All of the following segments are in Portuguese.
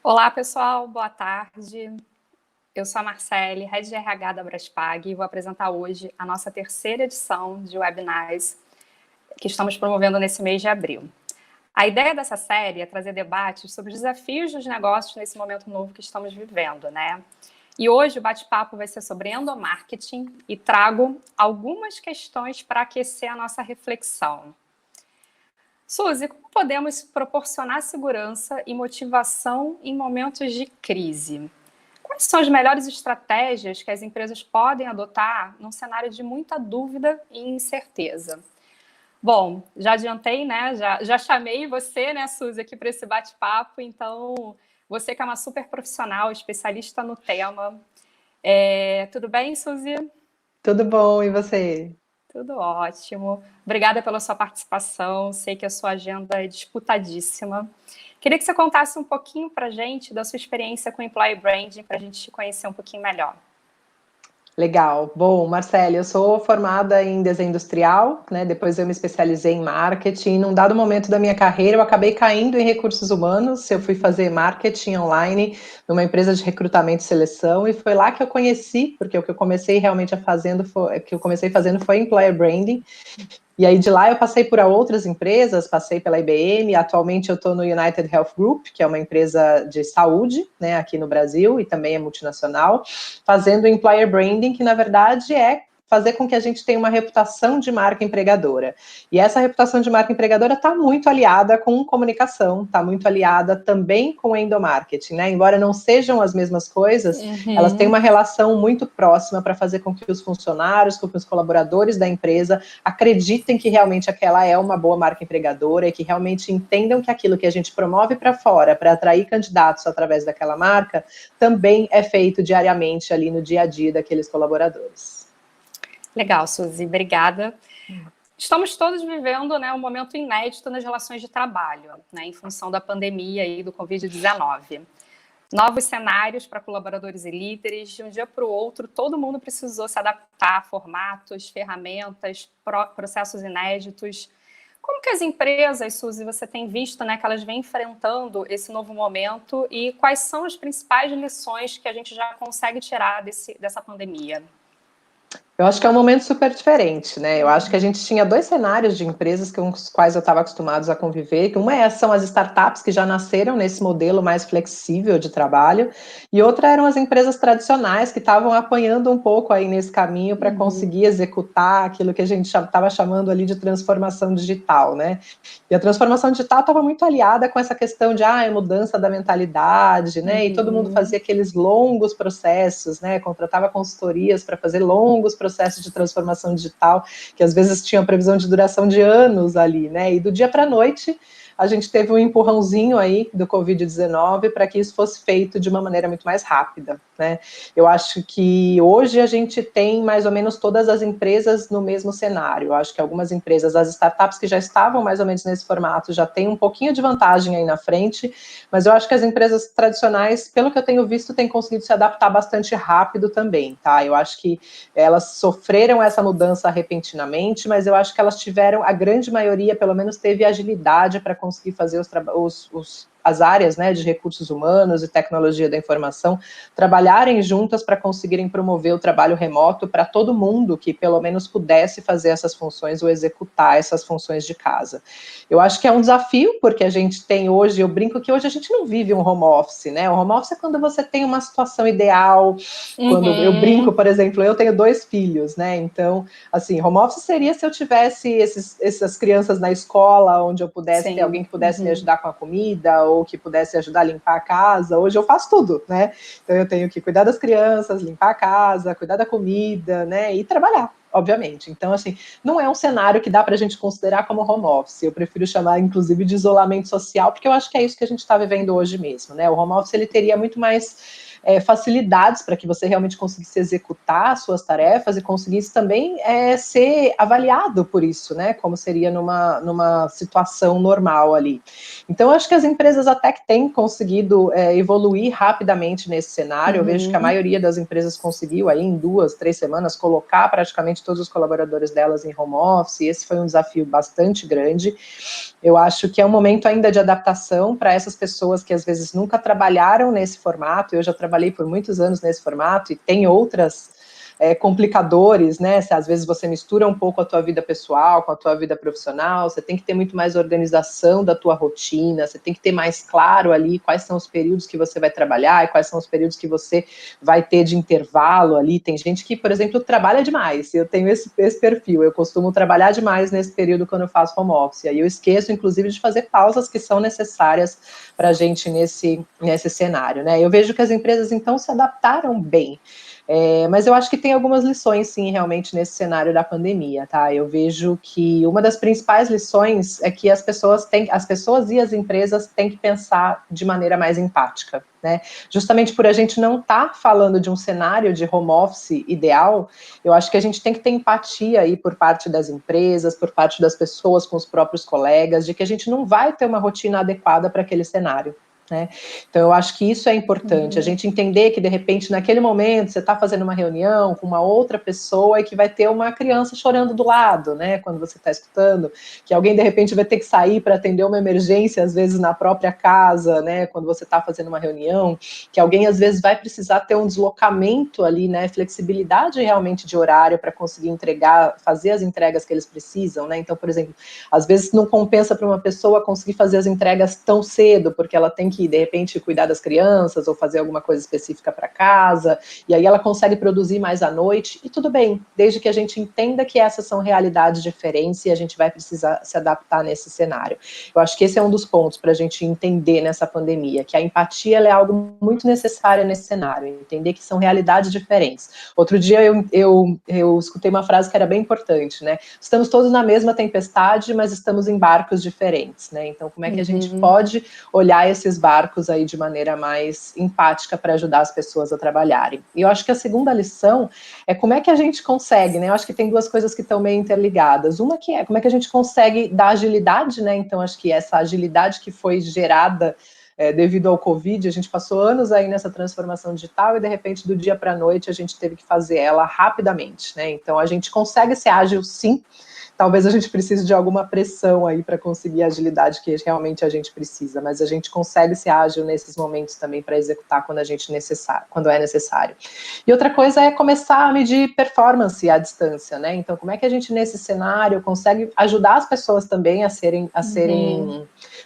Olá, pessoal, boa tarde. Eu sou a Marcele, Head de RH da Braspag, e vou apresentar hoje a nossa terceira edição de webinars que estamos promovendo nesse mês de abril. A ideia dessa série é trazer debates sobre os desafios dos negócios nesse momento novo que estamos vivendo, né? E hoje o bate-papo vai ser sobre endomarketing e trago algumas questões para aquecer a nossa reflexão. Suzy, como podemos proporcionar segurança e motivação em momentos de crise? Quais são as melhores estratégias que as empresas podem adotar num cenário de muita dúvida e incerteza? Bom, já adiantei, né? Já chamei você, né, Suzy, aqui para esse bate-papo. Então, você que é uma super profissional, especialista no tema. Tudo bem, Suzy? Tudo bom, e você? Tudo ótimo. Obrigada pela sua participação. Sei que a sua agenda é disputadíssima. Queria que você contasse um pouquinho para a gente da sua experiência com Employer Branding, para a gente te conhecer um pouquinho melhor. Legal. Bom, Marcele, eu sou formada em desenho industrial, né? Depois eu me especializei em marketing. Num dado momento da minha carreira, eu acabei caindo em recursos humanos. Eu fui fazer marketing online numa empresa de recrutamento e seleção, e foi lá que eu conheci, porque o que eu comecei realmente fazendo foi Employer Branding. E aí de lá eu passei por outras empresas, passei pela IBM, atualmente eu estou no United Health Group, que é uma empresa de saúde, né, aqui no Brasil, e também é multinacional, fazendo employer branding, que na verdade é fazer com que a gente tenha uma reputação de marca empregadora. E essa reputação de marca empregadora está muito aliada com comunicação, está muito aliada também com endomarketing, né? Embora não sejam as mesmas coisas, elas têm uma relação muito próxima para fazer com que os funcionários, com que os colaboradores da empresa acreditem que realmente aquela é uma boa marca empregadora e que realmente entendam que aquilo que a gente promove para fora, para atrair candidatos através daquela marca, também é feito diariamente ali no dia a dia daqueles colaboradores. Legal, Suzy, obrigada. Estamos todos vivendo, né, um momento inédito nas relações de trabalho, né, em função da pandemia e do Covid-19. Novos cenários para colaboradores e líderes, de um dia para o outro, todo mundo precisou se adaptar a formatos, ferramentas, processos inéditos. Como que as empresas, Suzy, você tem visto, né, que elas vêm enfrentando esse novo momento e quais são as principais lições que a gente já consegue tirar dessa pandemia? Eu acho que é um momento super diferente, né? Eu acho que a gente tinha dois cenários de empresas com os quais eu estava acostumado a conviver. São as startups que já nasceram nesse modelo mais flexível de trabalho, e outra eram as empresas tradicionais que estavam apanhando um pouco aí nesse caminho para conseguir executar aquilo que a gente estava chamando ali de transformação digital, né? E a transformação digital estava muito aliada com essa questão de mudança da mentalidade, né? E todo mundo fazia aqueles longos processos, né? Contratava consultorias para fazer longos processos de transformação digital, que às vezes tinham previsão de duração de anos ali, né? E do dia para a noite, a gente teve um empurrãozinho aí do Covid-19 para que isso fosse feito de uma maneira muito mais rápida, né? Eu acho que hoje a gente tem mais ou menos todas as empresas no mesmo cenário. Eu acho que algumas empresas, as startups que já estavam mais ou menos nesse formato, já têm um pouquinho de vantagem aí na frente, mas eu acho que as empresas tradicionais, pelo que eu tenho visto, têm conseguido se adaptar bastante rápido também, tá? Eu acho que elas sofreram essa mudança repentinamente, mas eu acho que elas tiveram, a grande maioria, pelo menos, teve agilidade para conseguir fazer as áreas, né, de recursos humanos e tecnologia da informação trabalharem juntas para conseguirem promover o trabalho remoto para todo mundo que pelo menos pudesse fazer essas funções ou executar essas funções de casa. Eu acho que é um desafio, porque a gente tem hoje, eu brinco que hoje a gente não vive um home office, né? O home office é quando você tem uma situação ideal, quando eu brinco, por exemplo, eu tenho 2 filhos, né? Então, assim, home office seria se eu tivesse essas crianças na escola, onde eu pudesse ter alguém que pudesse me ajudar com a comida, ou que pudesse ajudar a limpar a casa. Hoje eu faço tudo, né? Então eu tenho que cuidar das crianças, limpar a casa, cuidar da comida, né? E trabalhar, obviamente. Então, assim, não é um cenário que dá para a gente considerar como home office. Eu prefiro chamar, inclusive, de isolamento social, porque eu acho que é isso que a gente está vivendo hoje mesmo, né? O home office, ele teria muito mais facilidades para que você realmente conseguisse executar as suas tarefas e conseguisse também ser avaliado por isso, né? Como seria numa situação normal ali. Então, acho que as empresas até que têm conseguido evoluir rapidamente nesse cenário. Eu vejo que a maioria das empresas conseguiu aí em 2, 3 semanas colocar praticamente todos os colaboradores delas em home office. Esse foi um desafio bastante grande. Eu acho que é um momento ainda de adaptação para essas pessoas que às vezes nunca trabalharam nesse formato. Eu já trabalhei por muitos anos nesse formato e tem outras complicadores, né? Se às vezes você mistura um pouco a tua vida pessoal com a tua vida profissional, você tem que ter muito mais organização da tua rotina, você tem que ter mais claro ali quais são os períodos que você vai trabalhar e quais são os períodos que você vai ter de intervalo ali. Tem gente que, por exemplo, trabalha demais, eu tenho esse perfil, eu costumo trabalhar demais nesse período quando eu faço home office, aí eu esqueço, inclusive, de fazer pausas que são necessárias para a gente nesse cenário, né? Eu vejo que as empresas, então, se adaptaram bem. Mas eu acho que tem algumas lições, sim, realmente, nesse cenário da pandemia, tá? Eu vejo que uma das principais lições é que as pessoas e as empresas têm que pensar de maneira mais empática, né? Justamente por a gente não estar falando de um cenário de home office ideal, eu acho que a gente tem que ter empatia aí por parte das empresas, por parte das pessoas com os próprios colegas, de que a gente não vai ter uma rotina adequada para aquele cenário. Né? Então, eu acho que isso é importante, a gente entender que, de repente, naquele momento, você está fazendo uma reunião com uma outra pessoa e que vai ter uma criança chorando do lado, né? Quando você está escutando, que alguém, de repente, vai ter que sair para atender uma emergência, às vezes, na própria casa, né? Quando você está fazendo uma reunião, que alguém, às vezes, vai precisar ter um deslocamento ali, né? Flexibilidade realmente de horário para conseguir fazer as entregas que eles precisam, né? Então, por exemplo, às vezes não compensa para uma pessoa conseguir fazer as entregas tão cedo, porque ela tem que, de repente, cuidar das crianças ou fazer alguma coisa específica para casa, e aí ela consegue produzir mais à noite, e tudo bem, desde que a gente entenda que essas são realidades diferentes e a gente vai precisar se adaptar nesse cenário. Eu acho que esse é um dos pontos para a gente entender nessa pandemia, que a empatia ela é algo muito necessário nesse cenário, entender que são realidades diferentes. Outro dia eu escutei uma frase que era bem importante, né? Estamos todos na mesma tempestade, mas estamos em barcos diferentes, né? Então, como é que a gente pode olhar esses barcos aí de maneira mais empática para ajudar as pessoas a trabalharem? E eu acho que a segunda lição é como é que a gente consegue, né? Eu acho que tem duas coisas que estão meio interligadas. Uma que é como é que a gente consegue dar agilidade, né? Então, acho que essa agilidade que foi gerada devido ao Covid, a gente passou anos aí nessa transformação digital e, de repente, do dia para a noite, a gente teve que fazer ela rapidamente, né? Então, a gente consegue ser ágil, sim. Talvez a gente precise de alguma pressão aí para conseguir a agilidade que realmente a gente precisa, mas a gente consegue ser ágil nesses momentos também para executar quando é necessário. E outra coisa é começar a medir performance à distância, né? Então, como é que a gente, nesse cenário, consegue ajudar as pessoas também a serem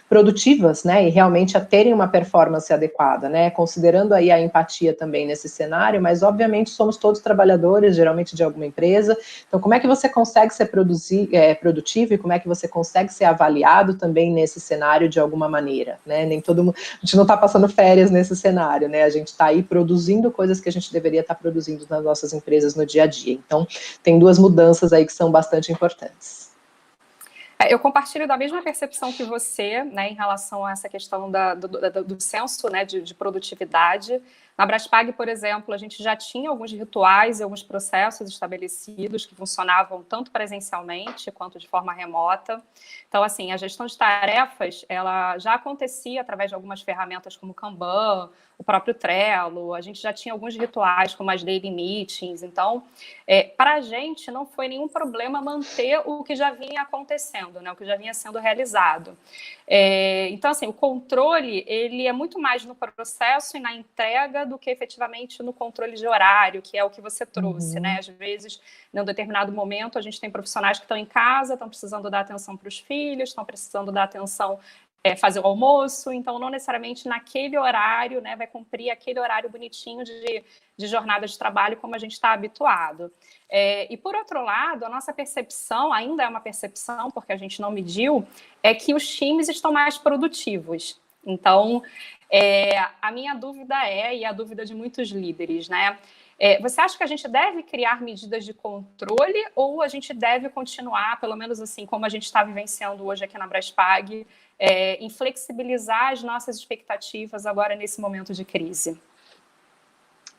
produtivas, né? E realmente a terem uma performance adequada, né? Considerando aí a empatia também nesse cenário, mas obviamente somos todos trabalhadores, geralmente de alguma empresa. Então, como é que você consegue ser produtivo e como é que você consegue ser avaliado também nesse cenário de alguma maneira, né? Nem todo mundo, a gente não está passando férias nesse cenário, né? A gente está aí produzindo coisas que a gente deveria estar produzindo nas nossas empresas no dia a dia. Então, tem duas mudanças aí que são bastante importantes. Eu compartilho da mesma percepção que você, né, em relação a essa questão do senso, né, de produtividade. Na Braspag, por exemplo, a gente já tinha alguns rituais e alguns processos estabelecidos que funcionavam tanto presencialmente quanto de forma remota. Então, assim, a gestão de tarefas, ela já acontecia através de algumas ferramentas como o Kanban, o próprio Trello, a gente já tinha alguns rituais como as daily meetings. Então, para a gente não foi nenhum problema manter o que já vinha acontecendo, né, o que já vinha sendo realizado. Então, assim, o controle, ele é muito mais no processo e na entrega do que efetivamente no controle de horário, que é o que você trouxe, né? Às vezes, em um determinado momento, a gente tem profissionais que estão em casa, estão precisando dar atenção para os filhos, estão precisando dar atenção fazer o almoço, então não necessariamente naquele horário, né, vai cumprir aquele horário bonitinho de jornada de trabalho como a gente está habituado. E por outro lado, a nossa percepção, ainda é uma percepção, porque a gente não mediu, é que os times estão mais produtivos. Então, a minha dúvida e a dúvida de muitos líderes, né? Você acha que a gente deve criar medidas de controle ou a gente deve continuar, pelo menos assim, como a gente está vivenciando hoje aqui na Braspag, em flexibilizar as nossas expectativas agora nesse momento de crise?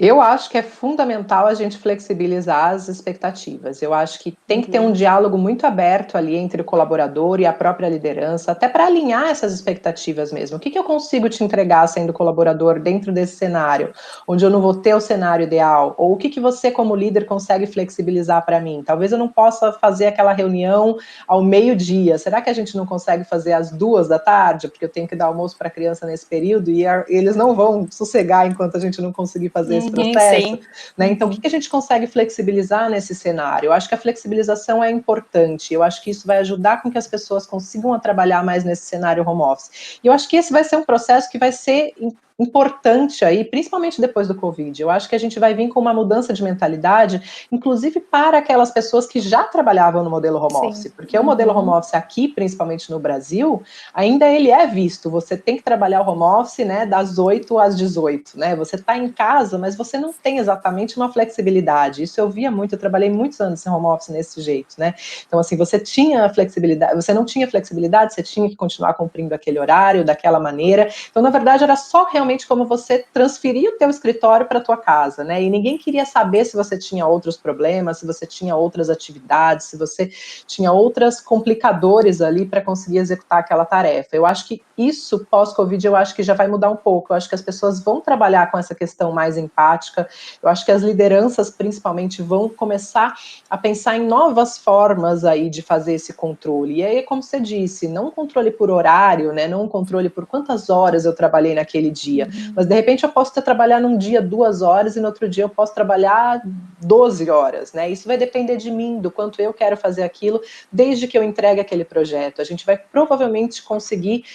Eu acho que é fundamental a gente flexibilizar as expectativas. Eu acho que tem que ter um diálogo muito aberto ali entre o colaborador e a própria liderança, até para alinhar essas expectativas mesmo. O que eu consigo te entregar sendo colaborador dentro desse cenário, onde eu não vou ter o cenário ideal? Ou o que você, como líder, consegue flexibilizar para mim? Talvez eu não possa fazer aquela reunião ao meio-dia. Será que a gente não consegue fazer às 2 da tarde? Porque eu tenho que dar almoço para a criança nesse período e eles não vão sossegar enquanto a gente não conseguir fazer esse processo, Sim. né? Então, o que a gente consegue flexibilizar nesse cenário? Eu acho que a flexibilização é importante, eu acho que isso vai ajudar com que as pessoas consigam trabalhar mais nesse cenário home office. E eu acho que esse vai ser um processo que vai ser importante aí, principalmente depois do Covid. Eu acho que a gente vai vir com uma mudança de mentalidade, inclusive para aquelas pessoas que já trabalhavam no modelo home office, porque o modelo home office aqui, principalmente no Brasil, ainda ele é visto, você tem que trabalhar o home office, né, das 8 às 18, né, você está em casa, mas você não tem exatamente uma flexibilidade. Isso eu via muito, eu trabalhei muitos anos em home office nesse jeito, né. Então, assim, você tinha flexibilidade, você não tinha flexibilidade, você tinha que continuar cumprindo aquele horário, daquela maneira. Então, na verdade, era só realmente como você transferir o teu escritório para a tua casa, né, e ninguém queria saber se você tinha outros problemas, se você tinha outras atividades, se você tinha outros complicadores ali para conseguir executar aquela tarefa. Eu acho que isso, pós-Covid, eu acho que já vai mudar um pouco. Eu acho que as pessoas vão trabalhar com essa questão mais empática. Eu acho que as lideranças, principalmente, vão começar a pensar em novas formas aí de fazer esse controle. E aí, como você disse, não um controle por horário, né? Não um controle por quantas horas eu trabalhei naquele dia. Mas, de repente, eu posso trabalhar num dia 2 horas e no outro dia eu posso trabalhar 12 horas, né? Isso vai depender de mim, do quanto eu quero fazer aquilo, desde que eu entregue aquele projeto. A gente vai provavelmente conseguir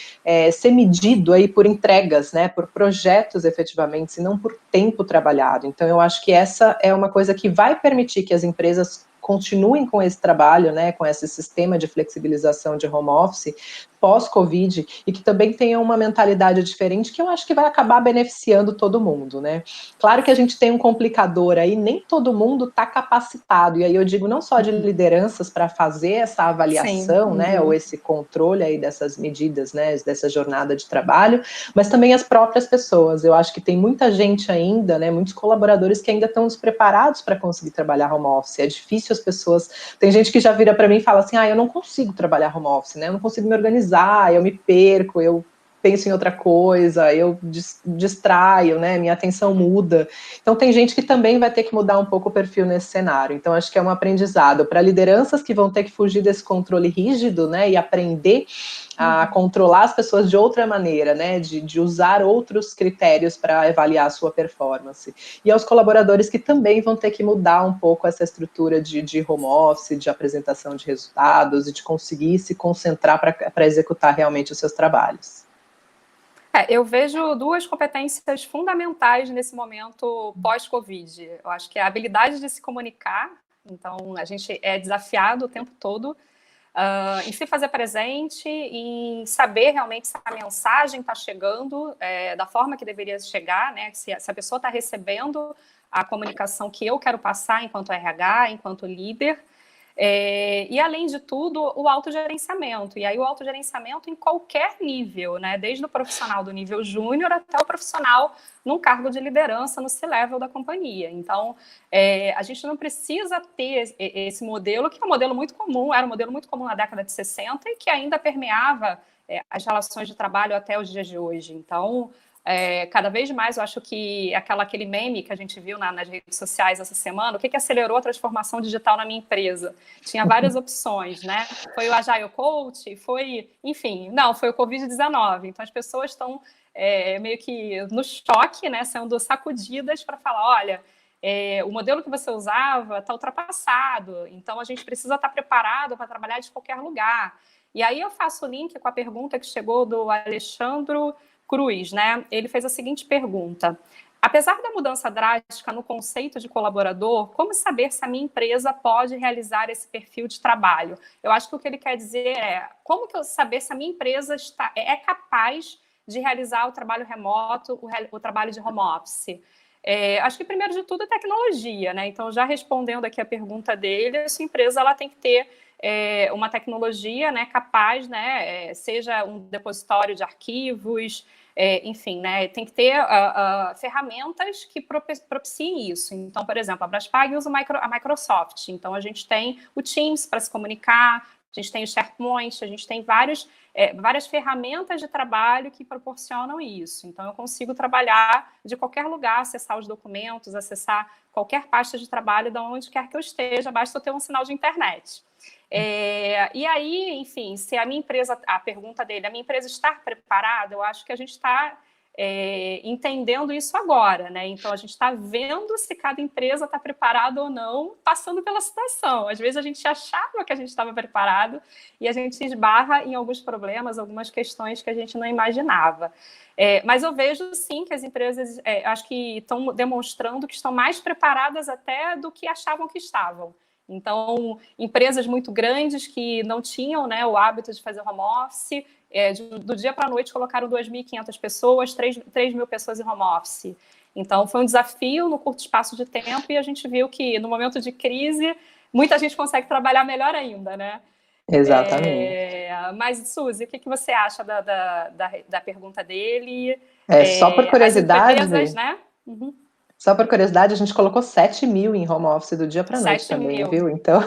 ser medido aí por entregas, né, por projetos efetivamente, e não por tempo trabalhado. Então, eu acho que essa é uma coisa que vai permitir que as empresas continuem com esse trabalho, né, com esse sistema de flexibilização de home office pós-Covid e que também tenham uma mentalidade diferente que eu acho que vai acabar beneficiando todo mundo, né. Claro que a gente tem um complicador aí, nem todo mundo está capacitado, e aí eu digo não só de lideranças para fazer essa avaliação, né, ou esse controle aí dessas medidas, né, dessa jornada de trabalho, mas também as próprias pessoas. Eu acho que tem muita gente ainda, né, muitos colaboradores que ainda estão despreparados para conseguir trabalhar home office. É difícil as pessoas. Tem gente que já vira para mim e fala assim: eu não consigo trabalhar home office, né? Eu não consigo me organizar, eu me perco, eu penso em outra coisa, eu distraio, né? Minha atenção muda. Então, tem gente que também vai ter que mudar um pouco o perfil nesse cenário. Então, acho que é um aprendizado para lideranças que vão ter que fugir desse controle rígido, né? E aprender a controlar as pessoas de outra maneira, né? De usar outros critérios para avaliar a sua performance. E aos colaboradores que também vão ter que mudar um pouco essa estrutura de home office, de apresentação de resultados e de conseguir se concentrar para executar realmente os seus trabalhos. Eu vejo duas competências fundamentais nesse momento pós-Covid. Eu acho que é a habilidade de se comunicar, então a gente é desafiado o tempo todo em se fazer presente, em saber realmente se a mensagem está chegando da forma que deveria chegar, né? Se a pessoa está recebendo a comunicação que eu quero passar enquanto RH, enquanto líder. E, além de tudo, o autogerenciamento. E aí, o autogerenciamento em qualquer nível, né? Desde o profissional do nível júnior até o profissional num cargo de liderança no C-level da companhia. Então, a gente não precisa ter esse modelo, que é um modelo muito comum, era um modelo muito comum na década de 60 e que ainda permeava as relações de trabalho até os dias de hoje. Então, cada vez mais eu acho que aquele meme que a gente viu nas redes sociais essa semana, o que acelerou a transformação digital na minha empresa? Tinha várias opções, né? Foi o Agile Coach, foi, enfim, não, foi o Covid-19. Então as pessoas estão meio que no choque, né? Sendo sacudidas para falar, olha, o modelo que você usava está ultrapassado, então a gente precisa estar preparado para trabalhar de qualquer lugar. E aí eu faço o link com a pergunta que chegou do Alexandre Cruz, né? Ele fez a seguinte pergunta: apesar da mudança drástica no conceito de colaborador, como saber se a minha empresa pode realizar esse perfil de trabalho? Eu acho que o que ele quer dizer é como que eu saber se a minha empresa é capaz de realizar o trabalho remoto, o trabalho de home office. Acho que primeiro de tudo é tecnologia, né? Então, já respondendo aqui a pergunta dele, a sua empresa ela tem que ter uma tecnologia, né, capaz, né, seja um depositório de arquivos, enfim, né, tem que ter ferramentas que propiciem isso. Então, por exemplo, a Braspag usa a Microsoft, então a gente tem o Teams para se comunicar, a gente tem o SharePoint, a gente tem várias ferramentas de trabalho que proporcionam isso. Então, eu consigo trabalhar de qualquer lugar, acessar os documentos, acessar qualquer pasta de trabalho de onde quer que eu esteja, basta eu ter um sinal de internet. E aí, enfim, se a minha empresa, a pergunta dele, a minha empresa está preparada, eu acho que a gente está entendendo isso agora, né? Então, a gente está vendo se cada empresa está preparada ou não, passando pela situação. Às vezes, a gente achava que a gente estava preparado e a gente esbarra em alguns problemas, algumas questões que a gente não imaginava. Mas eu vejo, sim, que as empresas, acho que estão demonstrando que estão mais preparadas até do que achavam que estavam. Então, empresas muito grandes que não tinham, né, o hábito de fazer home office, do dia para a noite colocaram 2.500 pessoas, 3.000 pessoas em home office. Então, foi um desafio no curto espaço de tempo e a gente viu que, no momento de crise, muita gente consegue trabalhar melhor ainda, né? Exatamente. Mas, Suzy, o que você acha da pergunta dele? Só por curiosidade, as empresas, né? Uhum. Só por curiosidade, a gente colocou 7.000 em home office do dia para a noite também, 7.000. viu? Então,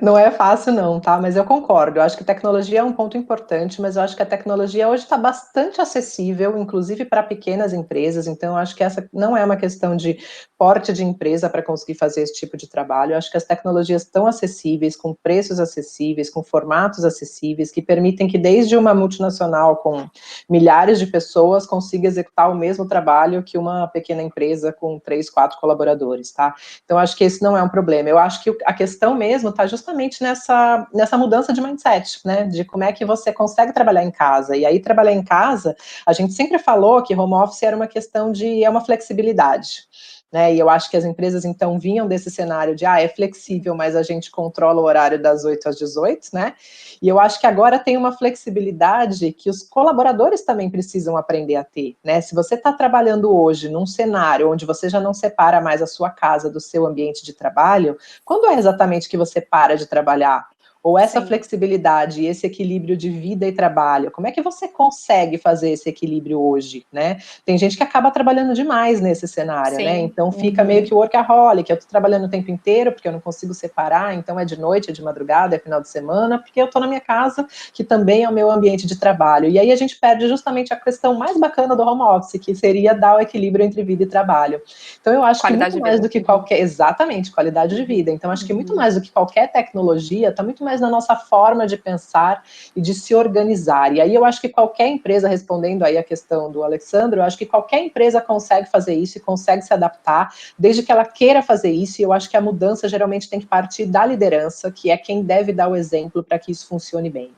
não é fácil não, tá? Mas eu concordo, eu acho que tecnologia é um ponto importante, mas eu acho que a tecnologia hoje está bastante acessível, inclusive para pequenas empresas, então eu acho que essa não é uma questão de porte de empresa para conseguir fazer esse tipo de trabalho, eu acho que as tecnologias estão acessíveis, com preços acessíveis, com formatos acessíveis, que permitem que desde uma multinacional com milhares de pessoas consiga executar o mesmo trabalho que uma pequena empresa com 3, 4 colaboradores, tá? Então, acho que esse não é um problema. Eu acho que a questão mesmo está justamente nessa mudança de mindset, né? De como é que você consegue trabalhar em casa. E aí, trabalhar em casa, a gente sempre falou que home office era uma questão de, uma flexibilidade. Né, e eu acho que as empresas, então, vinham desse cenário de, é flexível, mas a gente controla o horário das 8 às 18, né? E eu acho que agora tem uma flexibilidade que os colaboradores também precisam aprender a ter, né? Se você está trabalhando hoje num cenário onde você já não separa mais a sua casa do seu ambiente de trabalho, quando é exatamente que você para de trabalhar? Ou essa Sim. flexibilidade e esse equilíbrio de vida e trabalho, como é que você consegue fazer esse equilíbrio hoje, né? Tem gente que acaba trabalhando demais nesse cenário, Sim. né? Então fica meio que workaholic, eu tô trabalhando o tempo inteiro porque eu não consigo separar, então é de noite, é de madrugada, é final de semana, porque eu tô na minha casa, que também é o meu ambiente de trabalho. E aí a gente perde justamente a questão mais bacana do home office, que seria dar o equilíbrio entre vida e trabalho. Então eu acho Qualidade que muito mais do que qualquer... Exatamente, qualidade de vida. Então acho que muito mais do que qualquer tecnologia, tá muito mais na nossa forma de pensar e de se organizar. E aí eu acho que qualquer empresa, respondendo aí a questão do Alexandre, eu acho que qualquer empresa consegue fazer isso e consegue se adaptar, desde que ela queira fazer isso, e eu acho que a mudança geralmente tem que partir da liderança, que é quem deve dar o exemplo para que isso funcione bem.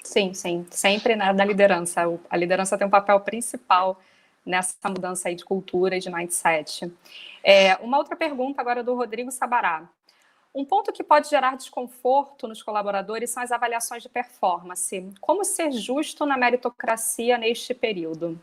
Sim, sim, sempre da liderança. A liderança tem um papel principal nessa mudança aí de cultura e de mindset. Uma outra pergunta agora do Rodrigo Sabará. Um ponto que pode gerar desconforto nos colaboradores são as avaliações de performance. Como ser justo na meritocracia neste período?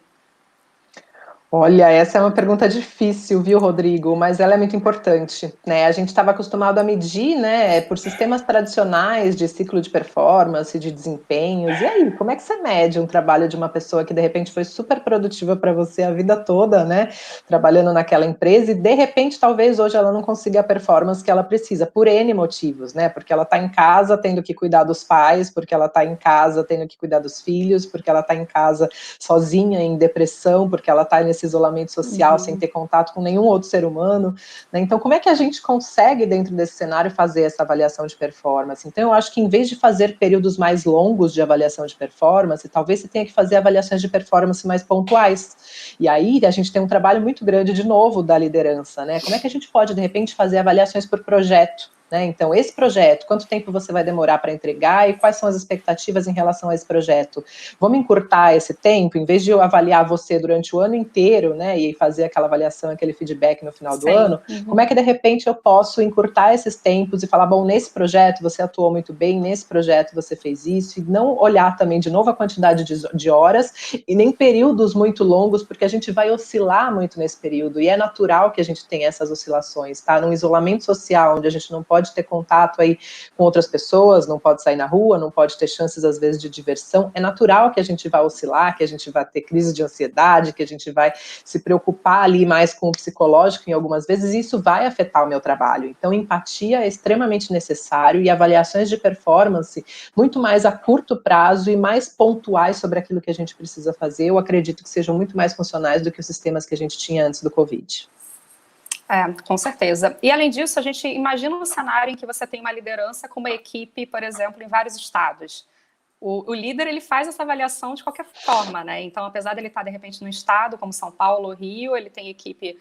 Olha, essa é uma pergunta difícil, viu, Rodrigo? Mas ela é muito importante, né? A gente estava acostumado a medir, né, por sistemas tradicionais de ciclo de performance, de desempenhos. E aí, como é que você mede um trabalho de uma pessoa que de repente foi super produtiva para você a vida toda, né, trabalhando naquela empresa e de repente talvez hoje ela não consiga a performance que ela precisa por N motivos, né? Porque ela está em casa tendo que cuidar dos pais, porque ela está em casa tendo que cuidar dos filhos, porque ela está em casa sozinha em depressão, porque ela está nesse isolamento social, sem ter contato com nenhum outro ser humano, né? Então, como é que a gente consegue, dentro desse cenário, fazer essa avaliação de performance? Então, eu acho que em vez de fazer períodos mais longos de avaliação de performance, talvez você tenha que fazer avaliações de performance mais pontuais. E aí, a gente tem um trabalho muito grande, de novo, da liderança, né? Como é que a gente pode, de repente, fazer avaliações por projeto? Né? Então, esse projeto, quanto tempo você vai demorar para entregar e quais são as expectativas em relação a esse projeto? Vamos encurtar esse tempo, em vez de eu avaliar você durante o ano inteiro, né, e fazer aquela avaliação, aquele feedback no final do ano, como é que de repente eu posso encurtar esses tempos e falar, bom, nesse projeto você atuou muito bem, nesse projeto você fez isso, e não olhar também de novo a quantidade de horas e nem períodos muito longos, porque a gente vai oscilar muito nesse período, e é natural que a gente tenha essas oscilações, tá? Num isolamento social, onde a gente não pode pode ter contato aí com outras pessoas, não pode sair na rua, não pode ter chances, às vezes, de diversão. É natural que a gente vai oscilar, que a gente vai ter crise de ansiedade, que a gente vai se preocupar ali mais com o psicológico em algumas vezes, e isso vai afetar o meu trabalho. Então, empatia é extremamente necessário, e avaliações de performance muito mais a curto prazo e mais pontuais sobre aquilo que a gente precisa fazer, eu acredito que sejam muito mais funcionais do que os sistemas que a gente tinha antes do Covid. Com certeza. E além disso, a gente imagina um cenário em que você tem uma liderança com uma equipe, por exemplo, em vários estados. O líder, ele faz essa avaliação de qualquer forma, né? Então, apesar dele estar, de repente, no estado, como São Paulo ou Rio, ele tem equipe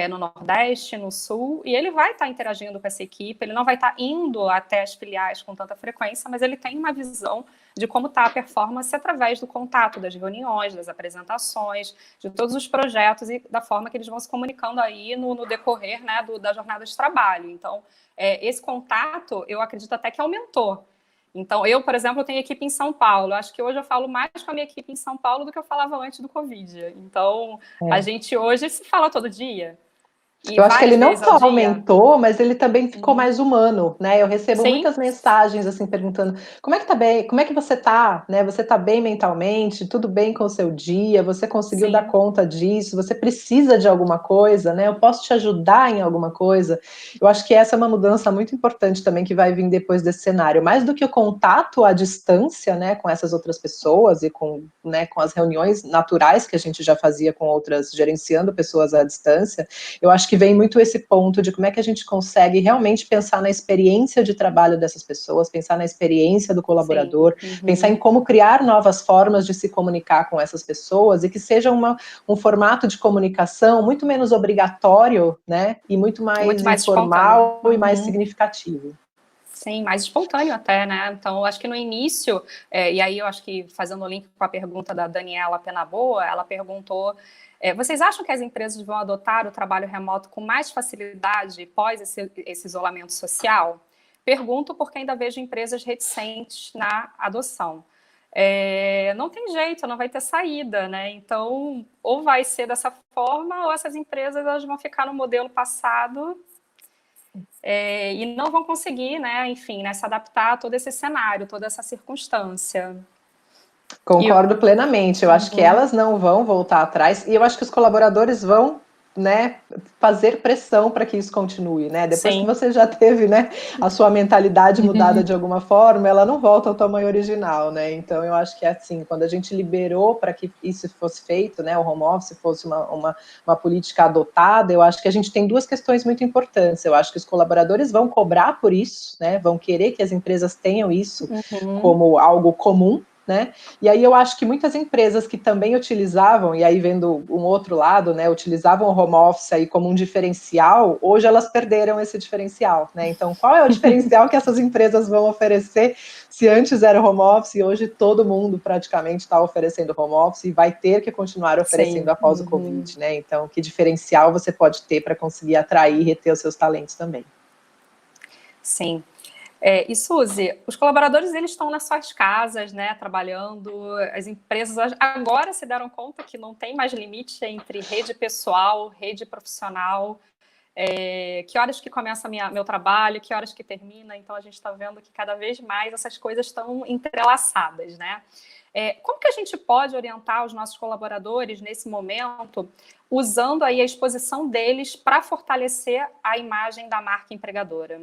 no Nordeste, no Sul, e ele vai estar interagindo com essa equipe, ele não vai estar indo até as filiais com tanta frequência, mas ele tem uma visão de como está a performance através do contato, das reuniões, das apresentações, de todos os projetos e da forma que eles vão se comunicando aí no decorrer, né, da jornada de trabalho. Então, esse contato, eu acredito até que aumentou. Então, eu, por exemplo, tenho equipe em São Paulo. Acho que hoje eu falo mais com a minha equipe em São Paulo do que eu falava antes do Covid. Então, a gente hoje se fala todo dia. Eu acho que ele não só aumentou, mas ele também ficou mais humano, né? Eu recebo muitas mensagens, assim, perguntando como é que tá bem, como é que você tá, né? Você tá bem mentalmente, tudo bem com o seu dia, você conseguiu dar conta disso, você precisa de alguma coisa, né? Eu posso te ajudar em alguma coisa? Eu acho que essa é uma mudança muito importante também que vai vir depois desse cenário. Mais do que o contato à distância, né, com essas outras pessoas e com, né, com as reuniões naturais que a gente já fazia com outras, gerenciando pessoas à distância, eu acho que vem muito esse ponto de como é que a gente consegue realmente pensar na experiência de trabalho dessas pessoas, pensar na experiência do colaborador, pensar em como criar novas formas de se comunicar com essas pessoas e que seja um formato de comunicação muito menos obrigatório, né, e muito mais informal e mais significativo. Sim, mais espontâneo até, né? Então, eu acho que no início, e aí eu acho que fazendo o link com a pergunta da Daniela Penaboa, ela perguntou: vocês acham que as empresas vão adotar o trabalho remoto com mais facilidade pós esse isolamento social? Pergunto porque ainda vejo empresas reticentes na adoção. Não tem jeito, não vai ter saída, né? Então, ou vai ser dessa forma, ou essas empresas elas vão ficar no modelo passado e não vão conseguir, né, enfim, né, se adaptar a todo esse cenário, toda essa circunstância. Concordo plenamente, eu acho que elas não vão voltar atrás, e eu acho que os colaboradores vão, né, fazer pressão para que isso continue, né, depois que você já teve, né, a sua mentalidade mudada de alguma forma, ela não volta ao tamanho original, né, então eu acho que é assim, quando a gente liberou para que isso fosse feito, né, o home office fosse uma política adotada, eu acho que a gente tem duas questões muito importantes, eu acho que os colaboradores vão cobrar por isso, né, vão querer que as empresas tenham isso como algo comum, né? E aí eu acho que muitas empresas que também utilizavam, e aí vendo um outro lado, né, utilizavam o home office aí como um diferencial, hoje elas perderam esse diferencial, né? Então, qual é o diferencial que essas empresas vão oferecer se antes era home office e hoje todo mundo praticamente está oferecendo home office e vai ter que continuar oferecendo após o Covid, né? Então, que diferencial você pode ter para conseguir atrair e reter os seus talentos também? Sim. E Suzy, os colaboradores eles estão nas suas casas, né, trabalhando, as empresas agora se deram conta que não tem mais limite entre rede pessoal, rede profissional, que horas que começa meu trabalho, que horas que termina, então a gente está vendo que cada vez mais essas coisas estão entrelaçadas, né? Como que a gente pode orientar os nossos colaboradores nesse momento, usando aí a exposição deles para fortalecer a imagem da marca empregadora?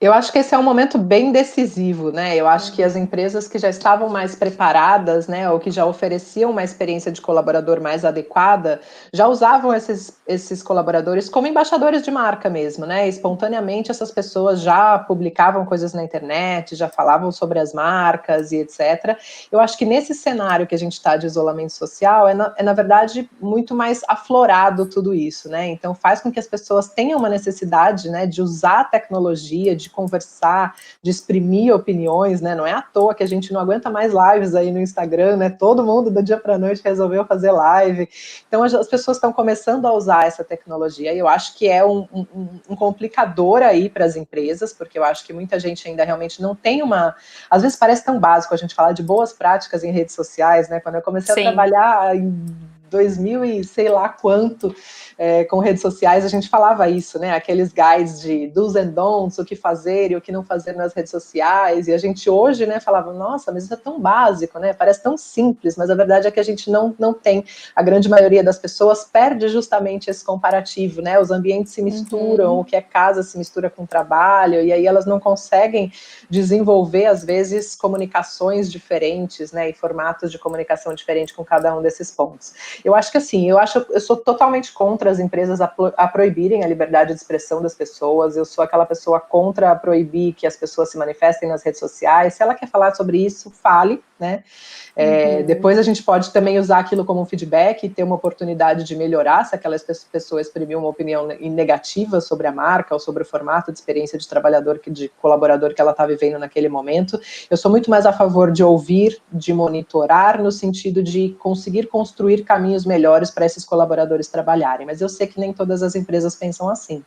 Eu acho que esse é um momento bem decisivo, né? Eu acho que as empresas que já estavam mais preparadas, né, ou que já ofereciam uma experiência de colaborador mais adequada, já usavam esses colaboradores como embaixadores de marca mesmo, né? Espontaneamente essas pessoas já publicavam coisas na internet, já falavam sobre as marcas e etc. Eu acho que nesse cenário que a gente está de isolamento social, na verdade muito mais aflorado tudo isso, né? Então faz com que as pessoas tenham uma necessidade, né, de usar a tecnologia, de conversar, de exprimir opiniões, né? Não é à toa que a gente não aguenta mais lives aí no Instagram, né? Todo mundo do dia para a noite resolveu fazer live. Então as pessoas estão começando a usar essa tecnologia e eu acho que é um complicador aí para as empresas, porque eu acho que muita gente ainda realmente não tem às vezes parece tão básico a gente falar de boas práticas em redes sociais, né? Quando eu comecei a trabalhar em 2000 e sei lá quanto, com redes sociais, a gente falava isso, né? Aqueles guides de do's and don'ts, o que fazer e o que não fazer nas redes sociais, e a gente hoje, né, falava, nossa, mas isso é tão básico, né? Parece tão simples, mas a verdade é que a gente não tem. A grande maioria das pessoas perde justamente esse comparativo, né? Os ambientes se misturam, o que é casa se mistura com trabalho, e aí elas não conseguem desenvolver, às vezes, comunicações diferentes, né? E formatos de comunicação diferentes com cada um desses pontos. Eu acho que assim, eu sou totalmente contra as empresas a proibirem a liberdade de expressão das pessoas, eu sou aquela pessoa contra proibir que as pessoas se manifestem nas redes sociais. Se ela quer falar sobre isso, fale, né? Depois a gente pode também usar aquilo como um feedback e ter uma oportunidade de melhorar se aquela pessoa exprimir uma opinião negativa sobre a marca ou sobre o formato de experiência de trabalhador, de colaborador que ela está vivendo naquele momento. Eu sou muito mais a favor de ouvir, de monitorar, no sentido de conseguir construir caminhos melhores para esses colaboradores trabalharem, mas eu sei que nem todas as empresas pensam assim.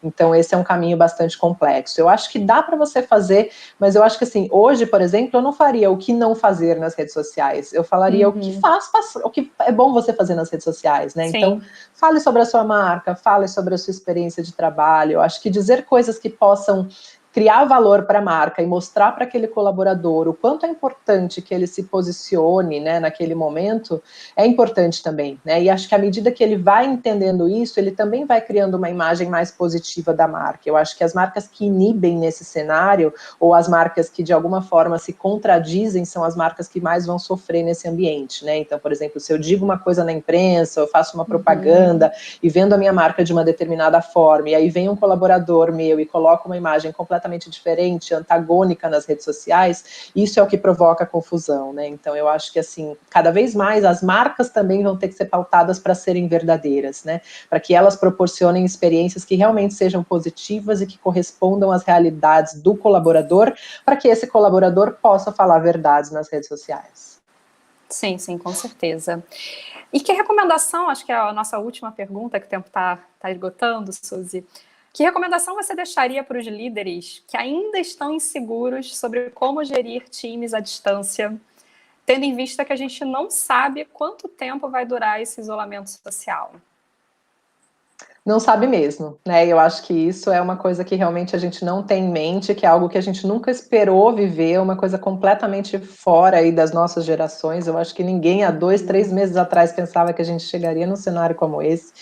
Então esse é um caminho bastante complexo. Eu acho que dá para você fazer, mas eu acho que assim, hoje, por exemplo, eu não faria o que não fazer nas redes sociais, eu falaria o que o que é bom você fazer nas redes sociais, né? Sim. Então, fale sobre a sua marca, fale sobre a sua experiência de trabalho. Eu acho que dizer coisas que possam criar valor para a marca e mostrar para aquele colaborador o quanto é importante que ele se posicione, né, naquele momento, é importante também, né? E acho que à medida que ele vai entendendo isso, ele também vai criando uma imagem mais positiva da marca. Eu acho que as marcas que inibem nesse cenário, ou as marcas que de alguma forma se contradizem, são as marcas que mais vão sofrer nesse ambiente, né? Então, por exemplo, se eu digo uma coisa na imprensa, eu faço uma propaganda e vendo a minha marca de uma determinada forma, e aí vem um colaborador meu e coloca uma imagem completamente diferente, antagônica nas redes sociais, isso é o que provoca confusão, né? Então eu acho que assim, cada vez mais as marcas também vão ter que ser pautadas para serem verdadeiras, né? Para que elas proporcionem experiências que realmente sejam positivas e que correspondam às realidades do colaborador, para que esse colaborador possa falar verdades nas redes sociais. Sim, sim, com certeza. E que recomendação, acho que é a nossa última pergunta, que o tempo está esgotando, Suzy. Que recomendação você deixaria para os líderes que ainda estão inseguros sobre como gerir times à distância, tendo em vista que a gente não sabe quanto tempo vai durar esse isolamento social? Não sabe mesmo, né? Eu acho que isso é uma coisa que realmente a gente não tem em mente, que é algo que a gente nunca esperou viver, uma coisa completamente fora aí das nossas gerações. Eu acho que ninguém há 2, 3 meses atrás pensava que a gente chegaria num cenário como esse.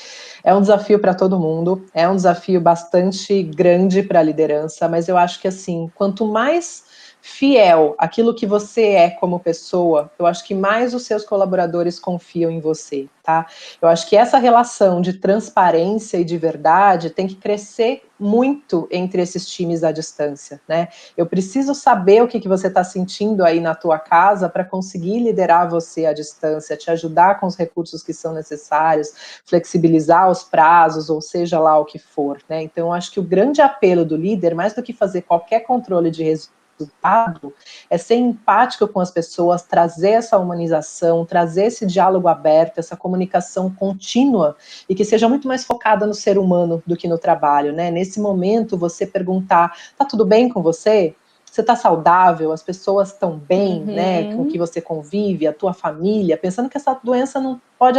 É um desafio para todo mundo, é um desafio bastante grande para a liderança, mas eu acho que assim, quanto mais fiel àquilo que você é como pessoa, eu acho que mais os seus colaboradores confiam em você, tá? Eu acho que essa relação de transparência e de verdade tem que crescer muito entre esses times à distância, né? Eu preciso saber o que você está sentindo aí na tua casa para conseguir liderar você à distância, te ajudar com os recursos que são necessários, flexibilizar os prazos, ou seja lá o que for, né? Então, eu acho que o grande apelo do líder, mais do que fazer qualquer controle de resultado, é ser empático com as pessoas, trazer essa humanização, trazer esse diálogo aberto, essa comunicação contínua e que seja muito mais focada no ser humano do que no trabalho, né? Nesse momento, você perguntar, tá tudo bem com você? Você está saudável? As pessoas estão bem, né? Com que você convive, a tua família, pensando que essa doença não pode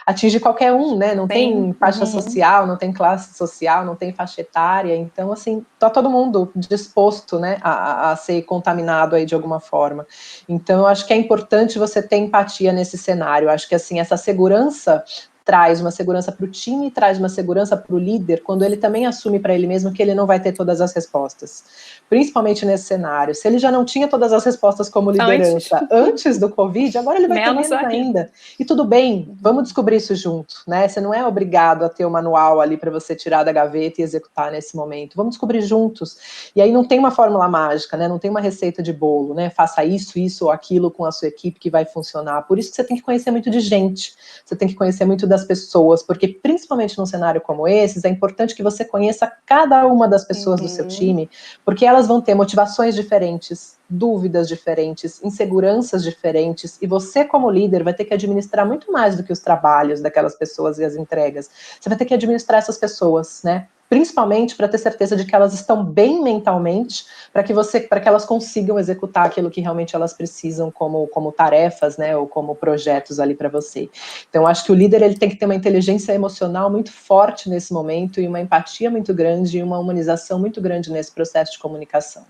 atingir qualquer um, né? Não tem faixa social, não tem classe social, não tem faixa etária. Então, assim, tá todo mundo disposto, né, a ser contaminado aí de alguma forma. Então, eu acho que é importante você ter empatia nesse cenário. Eu acho que, assim, essa segurança traz uma segurança para o time, traz uma segurança para o líder, quando ele também assume para ele mesmo que ele não vai ter todas as respostas. Principalmente nesse cenário. Se ele já não tinha todas as respostas como liderança antes do Covid, agora ele vai ter menos ainda. E tudo bem, vamos descobrir isso junto, né? Você não é obrigado a ter o manual ali para você tirar da gaveta e executar nesse momento. Vamos descobrir juntos. E aí não tem uma fórmula mágica, né? Não tem uma receita de bolo, né? Faça isso ou aquilo com a sua equipe que vai funcionar. Por isso que você tem que conhecer muito de gente. Você tem que conhecer muito das pessoas, porque principalmente num cenário como esse, é importante que você conheça cada uma das pessoas do seu time, porque elas vão ter motivações diferentes, dúvidas diferentes, inseguranças diferentes, e você como líder vai ter que administrar muito mais do que os trabalhos daquelas pessoas e as entregas. Você vai ter que administrar essas pessoas, né? principalmente para ter certeza de que elas estão bem mentalmente, para que elas consigam executar aquilo que realmente elas precisam como tarefas, né, ou como projetos ali para você. Então, acho que o líder ele tem que ter uma inteligência emocional muito forte nesse momento, e uma empatia muito grande, e uma humanização muito grande nesse processo de comunicação.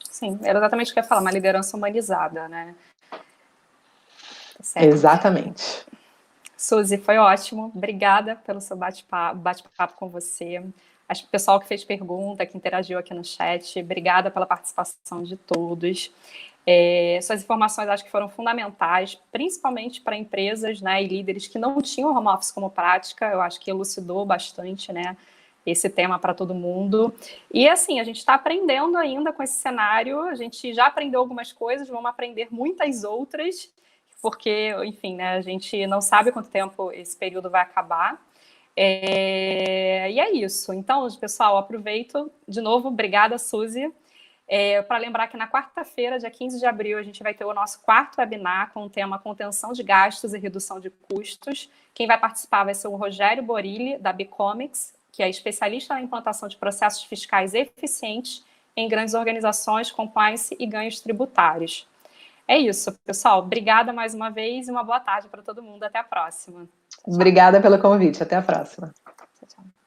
Sim, era exatamente o que eu ia falar, uma liderança humanizada, né? Certo. Exatamente. Suzy, foi ótimo. Obrigada pelo seu bate-papo com você. Acho que o pessoal que fez pergunta, que interagiu aqui no chat, obrigada pela participação de todos. Suas informações acho que foram fundamentais, principalmente para empresas, né, e líderes que não tinham home office como prática. Eu acho que elucidou bastante, né, esse tema para todo mundo. E assim, a gente está aprendendo ainda com esse cenário, a gente já aprendeu algumas coisas, vamos aprender muitas outras, porque, enfim, né, a gente não sabe quanto tempo esse período vai acabar. E é isso. Então, pessoal, aproveito de novo, obrigada, Suzy. Para lembrar que na quarta-feira, dia 15 de abril, a gente vai ter o nosso quarto webinar com o tema Contenção de Gastos e Redução de Custos. Quem vai participar vai ser o Rogério Borilli, da Bicomics, que é especialista na implantação de processos fiscais eficientes em grandes organizações, compliance e ganhos tributários. É isso, pessoal. Obrigada mais uma vez e uma boa tarde para todo mundo. Até a próxima. Obrigada pelo convite. Até a próxima. Tchau, tchau.